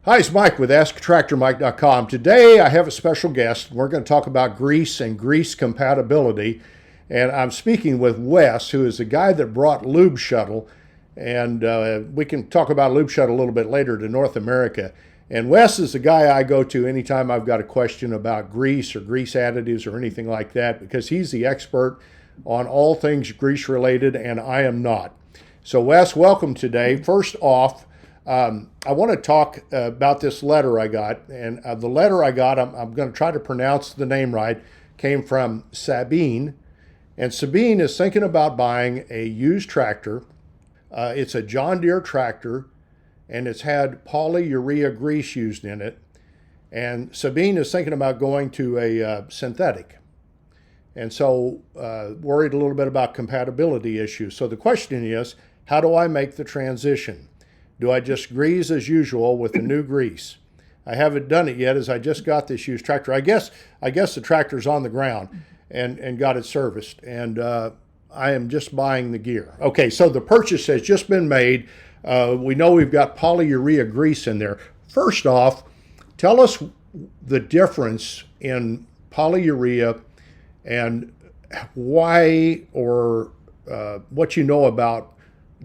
Hi, it's Mike with AskTractorMike.com. Today I have a special guest. We're going to talk about grease and grease compatibility. And I'm speaking with Wes, who is the guy that brought Lube Shuttle. And we can talk about Lube Shuttle a little bit later to North America. And Wes is the guy I go to anytime I've got a question about grease or grease additives or anything like that, because he's the expert on all things grease related, and I am not. So Wes, welcome today. First off, I want to talk about this letter I got, and the letter I got, I'm going to try to pronounce the name right, came from Sabine, and Sabine is thinking about buying a used tractor. It's a John Deere tractor, and it's had polyurea grease used in it, and Sabine is thinking about going to a synthetic, and so worried a little bit about compatibility issues. So the question is, how do I make the transition? Do I just grease as usual with the new grease? I haven't done it yet, as I just got this used tractor. I guess the tractor's on the ground and got it serviced, and I am just buying the gear. Okay, so the purchase has just been made. We know we've got polyurea grease in there. First off, tell us the difference in polyurea and why, or what you know about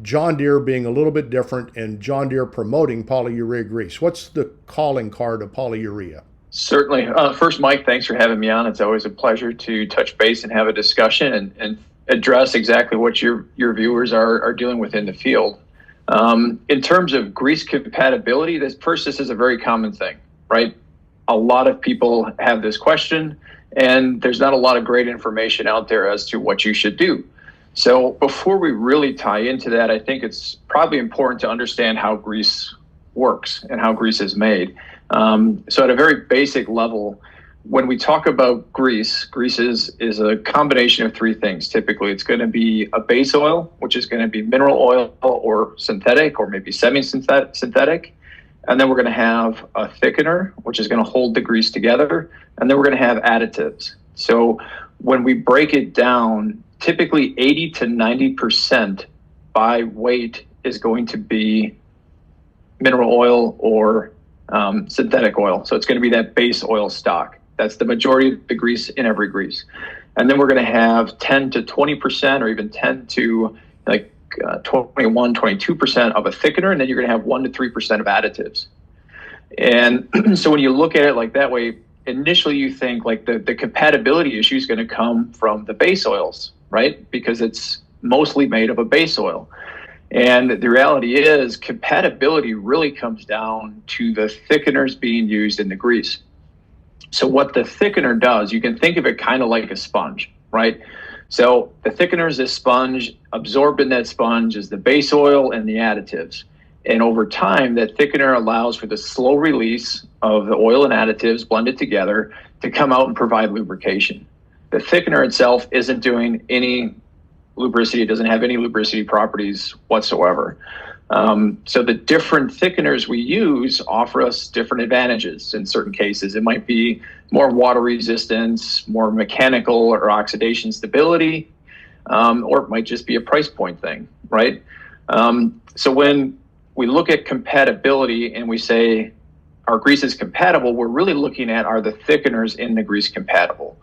John Deere being a little bit different and John Deere promoting polyurea grease. What's the calling card of polyurea? Certainly. First, Mike, thanks for having me on. It's always a pleasure to touch base and have a discussion and address exactly what your viewers are dealing with in the field. In terms of grease compatibility, this is a very common thing, right? A lot of people have this question, and there's not a lot of great information out there as to what you should do. So before we really tie into that, I think it's probably important to understand how grease works and how grease is made. So at a very basic level, when we talk about grease is a combination of three things. Typically, it's going to be a base oil, which is going to be mineral oil or synthetic or maybe semi-synthetic. And then we're going to have a thickener, which is going to hold the grease together. And then we're going to have additives. So when we break it down, typically 80 to 90% by weight is going to be mineral oil or synthetic oil. So it's going to be that base oil stock. That's the majority of the grease in every grease. And then we're going to have 10 to 20% or even 10 to 21, 22% of a thickener. And then you're going to have 1 to 3% of additives. And so when you look at it like that way, initially you think like the compatibility issue is going to come from the base oils, right? Because it's mostly made of a base oil. And the reality is compatibility really comes down to the thickeners being used in the grease. So what the thickener does, you can think of it kind of like a sponge, right? So the thickener is this sponge, absorbed in that sponge is the base oil and the additives. And over time, that thickener allows for the slow release of the oil and additives blended together to come out and provide lubrication. The thickener itself isn't doing any lubricity. It doesn't have any lubricity properties whatsoever. So the different thickeners we use offer us different advantages in certain cases. It might be more water resistance, more mechanical or oxidation stability, or it might just be a price point thing, right? So when we look at compatibility and we say our grease is compatible, we're really looking at, are the thickeners in the grease compatible?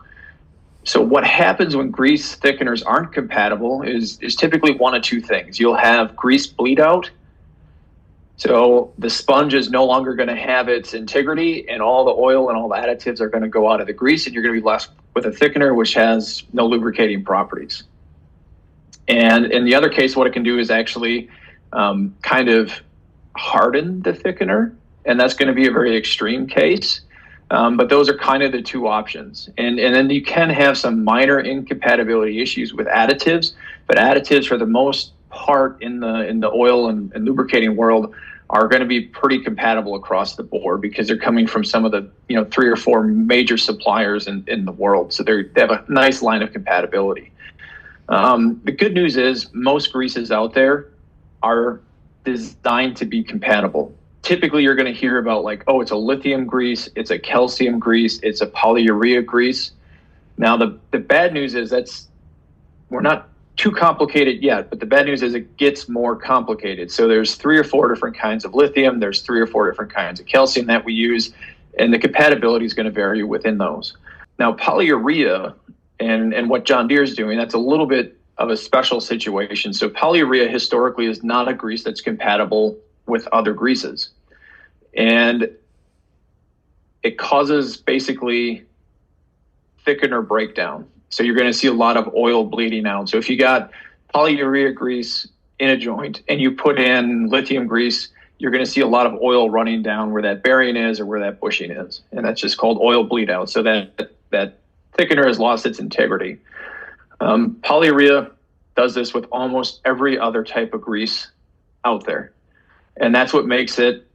So what happens when grease thickeners aren't compatible is typically one of two things. You'll have grease bleed out. So the sponge is no longer going to have its integrity, and all the oil and all the additives are going to go out of the grease, and you're going to be left with a thickener which has no lubricating properties. And in the other case, what it can do is actually kind of harden the thickener, and that's going to be a very extreme case. But those are kind of the two options. And then you can have some minor incompatibility issues with additives, but additives for the most part in the oil and lubricating world are going to be pretty compatible across the board because they're coming from some of the 3 or 4 major suppliers in the world. So they have a nice line of compatibility. The good news is most greases out there are designed to be compatible. Typically, you're going to hear about like, oh, it's a lithium grease, it's a calcium grease, it's a polyurea grease. Now, the bad news is we're not too complicated yet, but the bad news is it gets more complicated. So there's 3 or 4 different kinds of lithium. There's 3 or 4 different kinds of calcium that we use, and the compatibility is going to vary within those. Now, polyurea and what John Deere is doing, that's a little bit of a special situation. So polyurea historically is not a grease that's compatible with other greases. And it causes basically thickener breakdown. So you're going to see a lot of oil bleeding out. So if you got polyurea grease in a joint and you put in lithium grease, you're going to see a lot of oil running down where that bearing is or where that bushing is. And that's just called oil bleed out. So that thickener has lost its integrity. Polyurea does this with almost every other type of grease out there. And that's what makes it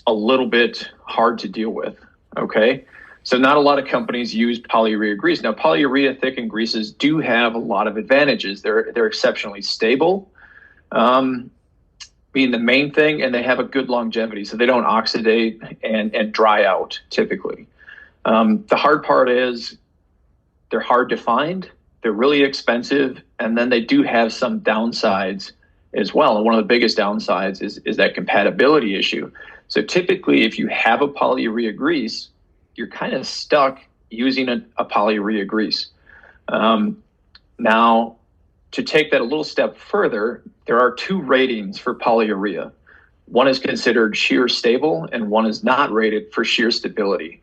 a little bit hard to deal with, okay? So not a lot of companies use polyurea grease. Now, polyurea thickened greases do have a lot of advantages. They're exceptionally stable, being the main thing, and they have a good longevity, so they don't oxidate and dry out typically. The hard part is they're hard to find, they're really expensive, and then they do have some downsides as well. And one of the biggest downsides is that compatibility issue. So typically, if you have a polyurea grease, you're kind of stuck using a polyurea grease. Now, to take that a little step further, there are 2 ratings for polyurea. One is considered shear stable and one is not rated for shear stability.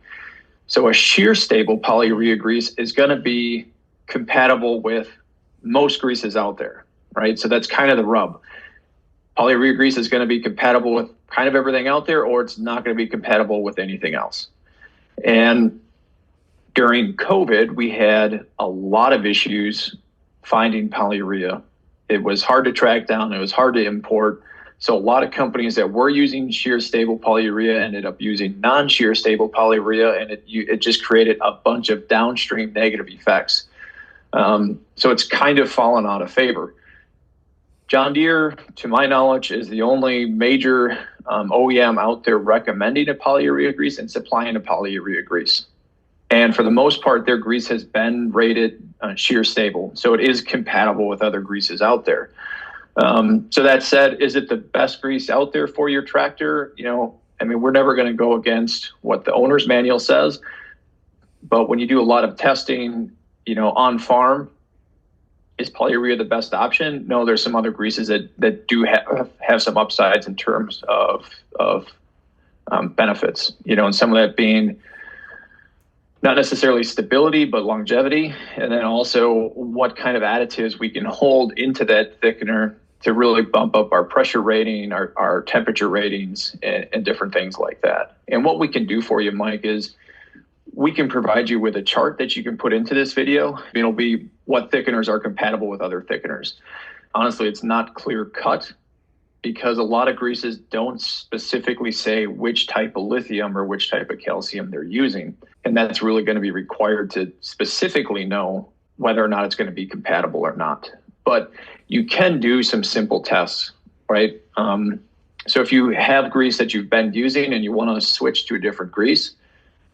So a shear stable polyurea grease is going to be compatible with most greases out there, right? So that's kind of the rub. Polyurea grease is going to be compatible with kind of everything out there, or it's not going to be compatible with anything else. And during COVID, we had a lot of issues finding polyurea. It was hard to track down. It was hard to import. So a lot of companies that were using shear stable polyurea ended up using non-shear stable polyurea, and it just created a bunch of downstream negative effects. So it's kind of fallen out of favor. John Deere, to my knowledge, is the only major OEM out there recommending a polyurea grease and supplying a polyurea grease. And for the most part, their grease has been rated shear stable. So it is compatible with other greases out there. So that said, is it the best grease out there for your tractor? We're never going to go against what the owner's manual says. But when you do a lot of testing, on farm, is polyurea the best option? No, there's some other greases that do have some upsides in terms of benefits, and some of that being not necessarily stability, but longevity. And then also what kind of additives we can hold into that thickener to really bump up our pressure rating, our temperature ratings, and different things like that. And what we can do for you, Mike, is we can provide you with a chart that you can put into this video. It'll be what thickeners are compatible with other thickeners. Honestly, it's not clear cut because a lot of greases don't specifically say which type of lithium or which type of calcium they're using. And that's really going to be required to specifically know whether or not it's going to be compatible or not. But you can do some simple tests, right? So if you have grease that you've been using and you want to switch to a different grease,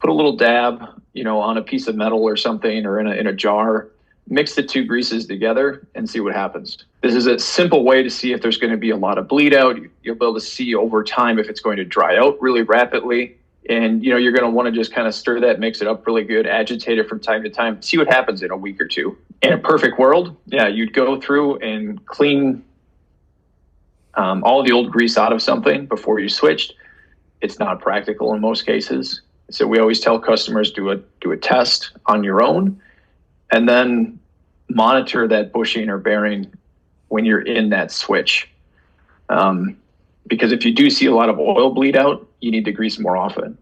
put a little dab, on a piece of metal or something, or in a jar, mix the 2 greases together and see what happens. This is a simple way to see if there's going to be a lot of bleed out. You'll be able to see over time if it's going to dry out really rapidly. And, you're going to want to just kind of stir that, mix it up really good, agitate it from time to time, see what happens in a week or 2. In a perfect world, you'd go through and clean all the old grease out of something before you switched. It's not practical in most cases. So we always tell customers do a test on your own and then monitor that bushing or bearing when you're in that switch. Because if you do see a lot of oil bleed out, you need to grease more often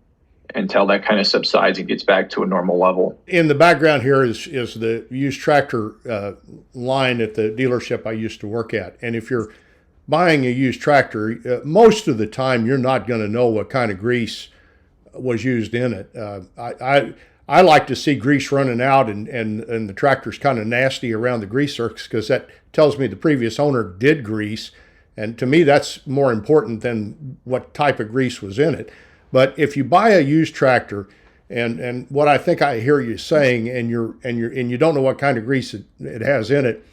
until that kind of subsides and gets back to a normal level. In the background here is the used tractor line at the dealership I used to work at. And if you're buying a used tractor, most of the time you're not going to know what kind of grease was used in it. I like to see grease running out and the tractor's kind of nasty around the grease zerks because that tells me the previous owner did grease. And to me, that's more important than what type of grease was in it. But if you buy a used tractor, and what I think I hear you saying, and you don't know what kind of grease it has in it,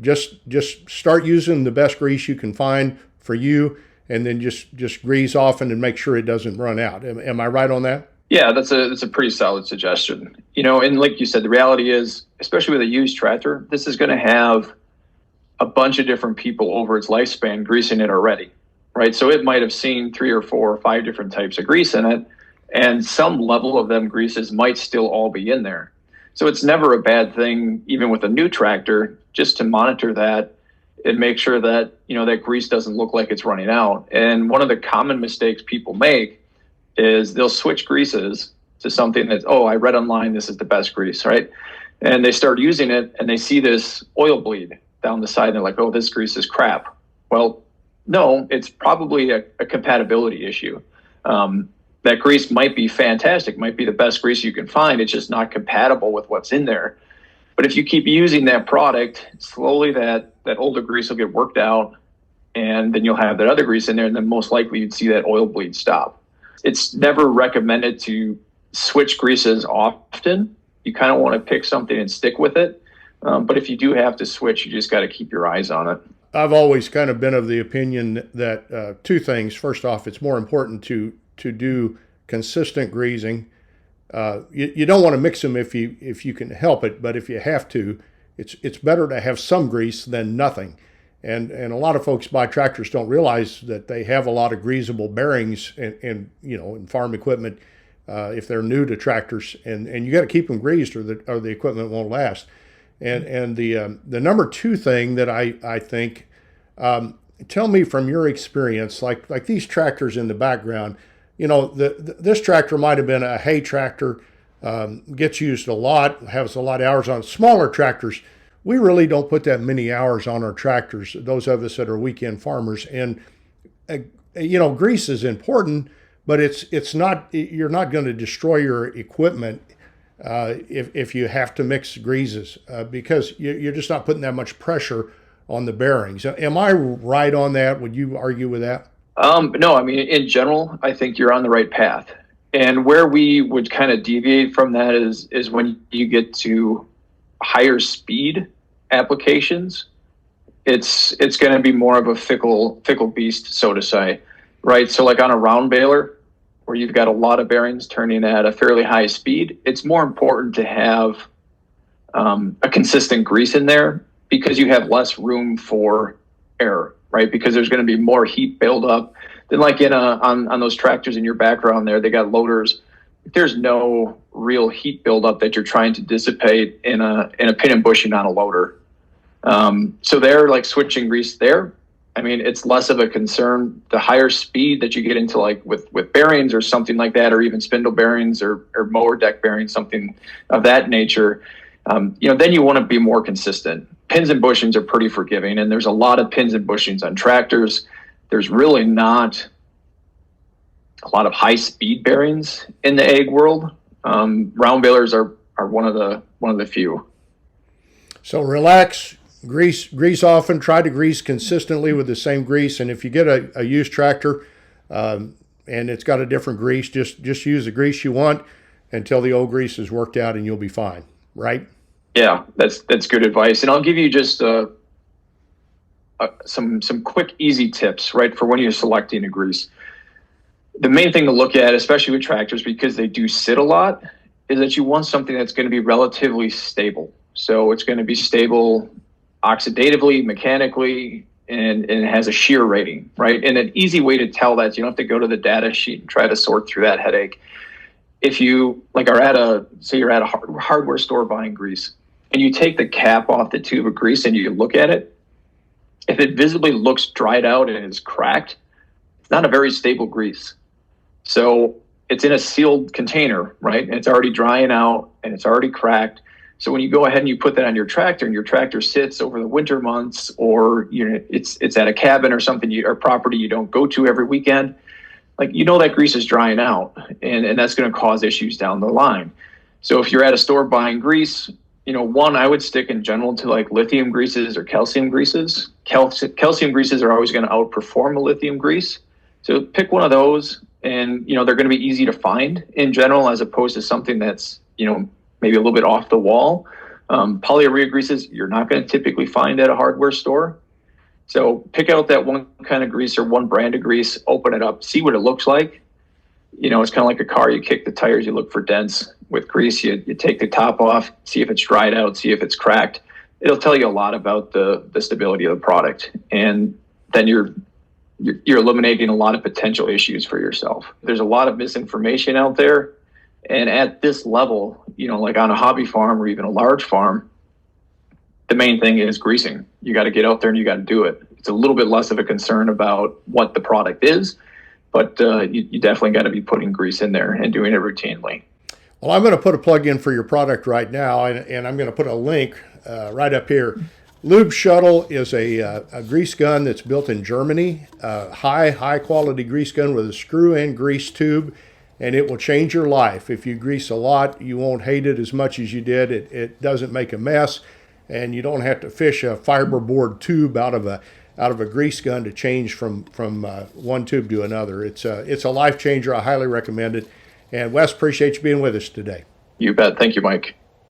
Just start using the best grease you can find for you, and then just grease often and make sure it doesn't run out. Am I right on that? Yeah, that's a pretty solid suggestion. And like you said, the reality is, especially with a used tractor, this is going to have a bunch of different people over its lifespan greasing it already, right? So it might have seen 3 or 4 or 5 different types of grease in it, and some level of them greases might still all be in there. So it's never a bad thing, even with a new tractor, just to monitor that and make sure that, that grease doesn't look like it's running out. And one of the common mistakes people make is they'll switch greases to something that's, oh, I read online this is the best grease, right? And they start using it and they see this oil bleed down the side and they're like, oh, this grease is crap. Well, no, it's probably a compatibility issue. That grease might be fantastic, might be the best grease you can find. It's just not compatible with what's in there. But if you keep using that product, slowly that older grease will get worked out, and then you'll have that other grease in there, and then most likely you'd see that oil bleed stop. It's never recommended to switch greases often. You kind of want to pick something and stick with it. But if you do have to switch, you just got to keep your eyes on it. I've always kind of been of the opinion that 2 things. First off, it's more important to do consistent greasing. You don't want to mix them if you can help it, but if you have to, it's better to have some grease than nothing. And a lot of folks buy tractors don't realize that they have a lot of greasable bearings in farm equipment if they're new to tractors, and you got to keep them greased or the equipment won't last. And the number 2 thing that I think, tell me from your experience, like these tractors in the background. This tractor might have been a hay tractor, gets used a lot, has a lot of hours on. Smaller tractors, we really don't put that many hours on our tractors, those of us that are weekend farmers. And, grease is important, but it's not, you're not going to destroy your equipment if you have to mix greases because you're just not putting that much pressure on the bearings. Am I right on that? Would you argue with that? No, I mean, in general, I think you're on the right path. And where we would kind of deviate from that is when you get to higher speed applications, it's going to be more of a fickle beast, so to say, right? So like on a round baler, where you've got a lot of bearings turning at a fairly high speed, it's more important to have a consistent grease in there because you have less room for error, right? Because there's going to be more heat buildup than like on those tractors in your background there. They got loaders. There's no real heat buildup that you're trying to dissipate in a pin and bushing on a loader. So they're like switching grease there. I mean, it's less of a concern. The higher speed that you get into, like with bearings or something like that, or even spindle bearings or mower deck bearings, something of that nature, then you want to be more consistent. Pins and bushings are pretty forgiving, and there's a lot of pins and bushings on tractors. There's really not a lot of high speed bearings in the ag world. Round balers are one of the few. So relax. Grease often, try to grease consistently with the same grease. And if you get a used tractor and it's got a different grease, just use the grease you want until the old grease is worked out and you'll be fine, right? Yeah, that's good advice. And I'll give you just some quick, easy tips, right, for when you're selecting a grease. The main thing to look at, especially with tractors, because they do sit a lot, is that you want something that's going to be relatively stable. So it's going to be stable oxidatively, mechanically, and it has a shear rating, right? And an easy way to tell that, you don't have to go to the data sheet and try to sort through that headache. If you you're at a hardware store buying grease, and you take the cap off the tube of grease and you look at it, if it visibly looks dried out and is cracked, it's not a very stable grease. So it's in a sealed container, right? And it's already drying out and it's already cracked. So when you go ahead and you put that on your tractor and your tractor sits over the winter months, or it's at a cabin or something or property you don't go to every weekend, that grease is drying out, and that's going to cause issues down the line. So if you're at a store buying grease, one, I would stick in general to like lithium greases or calcium greases. Calcium greases are always going to outperform a lithium grease. So pick one of those, and they're going to be easy to find in general, as opposed to something that's maybe a little bit off the wall. Polyurea greases you're not going to typically find at a hardware store. So pick out that one kind of grease or one brand of grease, open it up, see what it looks like. You know, it's kind of like a car. You kick the tires, you look for dents. With grease, you take the top off, see if it's dried out, see if it's cracked. It'll tell you a lot about the stability of the product. And then you're eliminating a lot of potential issues for yourself. There's a lot of misinformation out there. And at this level, you know, like on a hobby farm or even a large farm, the main thing is greasing. You got to get out there and you got to do it. It's a little bit less of a concern about what the product is, but you definitely got to be putting grease in there and doing it routinely. Well, I'm going to put a plug in for your product right now, and I'm going to put a link right up here. Lube Shuttle is a grease gun that's built in Germany, high quality grease gun with a screw-in grease tube, and it will change your life. If you grease a lot, you won't hate it as much as you did. It doesn't make a mess, and you don't have to fish a fiberboard tube out of a grease gun to change from one tube to another. It's a life changer. I highly recommend it. And Wes, appreciate you being with us today. You bet. Thank you, Mike.